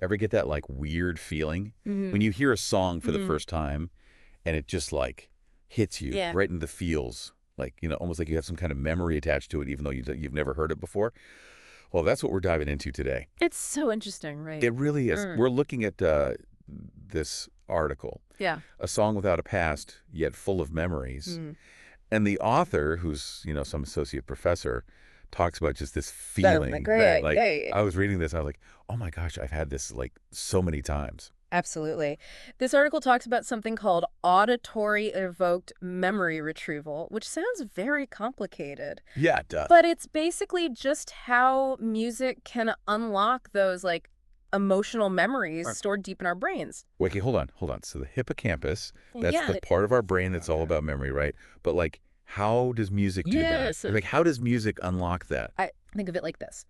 Ever get that like weird feeling when you hear a song for the first time and it just like hits you Yeah. right in the feels, like, almost like you have some kind of memory attached to it, even though you've never heard it before? Well, that's what we're diving into today. It's so interesting, right? It really is. We're looking at this article, Yeah. A Song Without a Past, Yet Full of Memories. And the author, who's, some associate professor, talks about just this feeling that, like, I was reading this, I was like, oh my gosh, I've had this, like, so many times. Absolutely. This article talks about something called auditory evoked memory retrieval, which sounds very complicated. Yeah, it does. But it's basically just how music can unlock those, like, emotional memories stored deep in our brains. Wait, okay, hold on. So the hippocampus, that's Yeah. the part of our brain that's all about memory, right? But, like, how does music do that? Yes. Like, how does music unlock that? I think of it like this.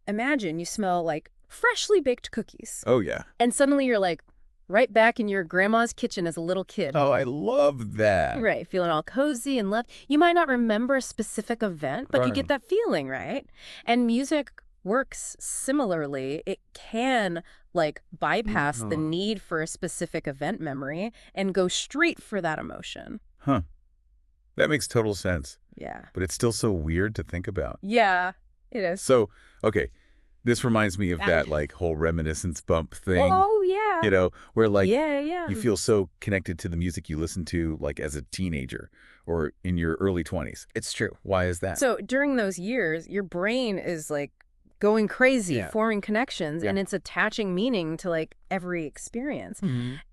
Imagine you smell, like, freshly baked cookies. Oh, yeah. And suddenly you're, like, right back in your grandma's kitchen as a little kid. Oh, I love that. Right, feeling all cozy and loved. You might not remember a specific event, but you get that feeling, right? And music works similarly. It can, like, bypass the need for a specific event memory and go straight for that emotion. Huh. That makes total sense. Yeah. But it's still so weird to think about. Yeah, it is. So, okay, this reminds me of that, like, whole reminiscence bump thing. Oh, yeah. Where, like, Yeah. you feel so connected to the music you listen to, like, as a teenager or in your early 20s. It's true. Why is that? So during those years, your brain is, like, going crazy, forming connections, and it's attaching meaning to, like, every experience.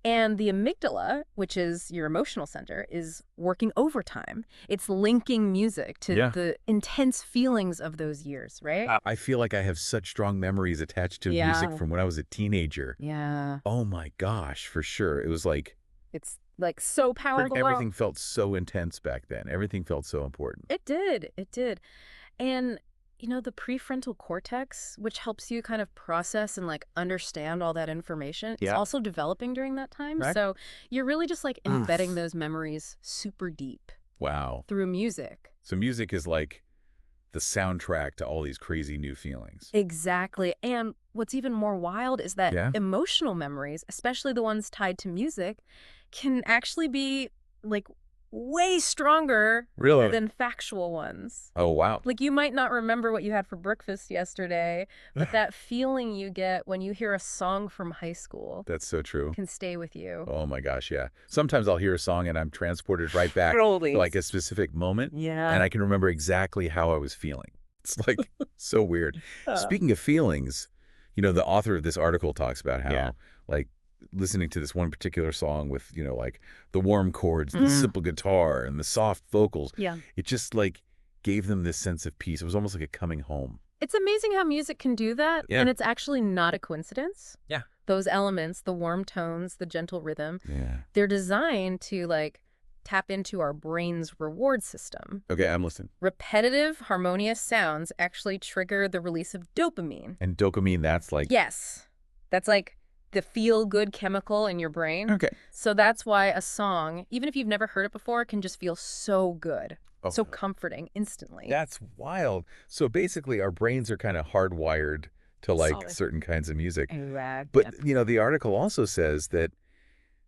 And the amygdala, which is your emotional center, is working overtime. It's linking music to the intense feelings of those years, right? I feel like I have such strong memories attached to music from when I was a teenager. Yeah. Oh my gosh, for sure. It was like... It's, like, so powerful. Everything felt so intense back then. Everything felt so important. It did. And the prefrontal cortex, which helps you kind of process and, like, understand all that information, it's also developing during that time. Right. So you're really just, like, embedding those memories super deep. Wow. Through music. So music is like the soundtrack to all these crazy new feelings. Exactly. And what's even more wild is that emotional memories, especially the ones tied to music, can actually be, like, way stronger than factual ones. Oh, wow. Like, you might not remember what you had for breakfast yesterday, but that feeling you get when you hear a song from high school That's so true. can stay with you. Oh my gosh, yeah. Sometimes I'll hear a song and I'm transported right back to like a specific moment. Yeah. And I can remember exactly how I was feeling. It's like so weird. Speaking of feelings, the author of this article talks about how like listening to this one particular song with, like the warm chords, the simple guitar and the soft vocals. Yeah. It just like gave them this sense of peace. It was almost like a coming home. It's amazing how music can do that. Yeah. And it's actually not a coincidence. Yeah. Those elements, the warm tones, the gentle rhythm, they're designed to, like, tap into our brain's reward system. Okay, I'm listening. Repetitive, harmonious sounds actually trigger the release of dopamine. And dopamine, that's like... Yes. That's like the feel-good chemical in your brain. Okay. So that's why a song, even if you've never heard it before, can just feel so good, so comforting instantly. That's wild. So basically, our brains are kind of hardwired to like certain kinds of music. But, the article also says that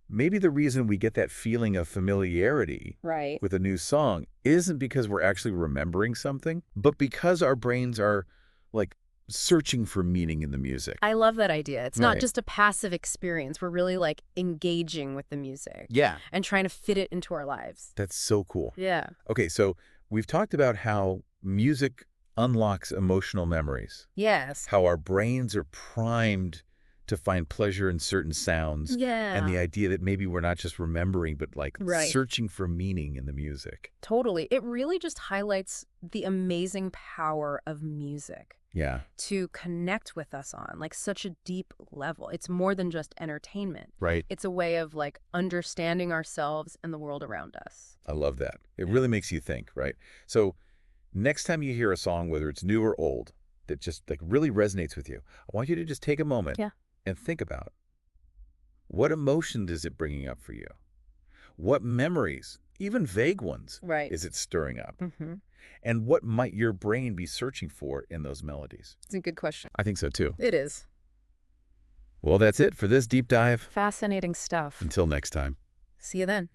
maybe the reason we get that feeling of familiarity with a new song isn't because we're actually remembering something, but because our brains are, like, searching for meaning in the music. I love that idea. It's not just a passive experience. We're really, like, engaging with the music. Yeah. And trying to fit it into our lives. That's so cool. Yeah. Okay, so we've talked about how music unlocks emotional memories. Yes. How our brains are primed to find pleasure in certain sounds. Yeah. And the idea that maybe we're not just remembering, but like searching for meaning in the music. Totally. It really just highlights the amazing power of music. Yeah. To connect with us on, like, such a deep level. It's more than just entertainment. Right. It's a way of, like, understanding ourselves and the world around us. I love that. It really makes you think, right? So next time you hear a song, whether it's new or old, that just like really resonates with you, I want you to just take a moment and think about what emotion is it bringing up for you? What memories, even vague ones, is it stirring up? And what might your brain be searching for in those melodies? It's a good question. I think so, too. It is. Well, that's it for this deep dive. Fascinating stuff. Until next time. See you then.